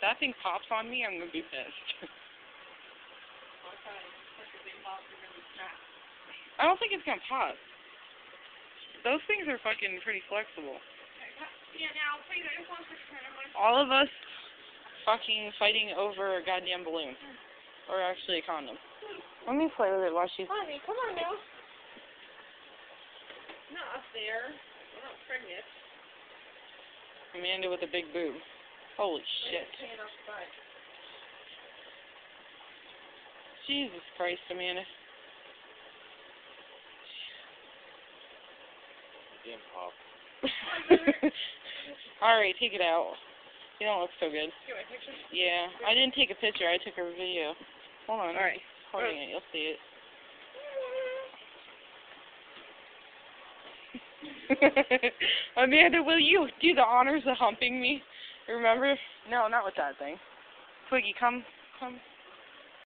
that thing pops on me, I'm gonna be pissed. I don't think it's gonna pop. Those things are fucking pretty flexible. Yeah, now, please, I just want to All of us fucking fighting over a goddamn balloon. Or actually a condom. Let me play with it while she's... Honey, come on now. Not up there. I'm not pregnant. Amanda with a big boob. Holy shit. Jesus Christ, Amanda. Damn pop. Alright, take it out. You don't look so good. Get my picture? Yeah, I didn't take a picture, I took a video. Hold on. Alright. Holding it, you'll see it. Amanda, will you do the honors of humping me? Remember? No, not with that thing. Twiggy, come.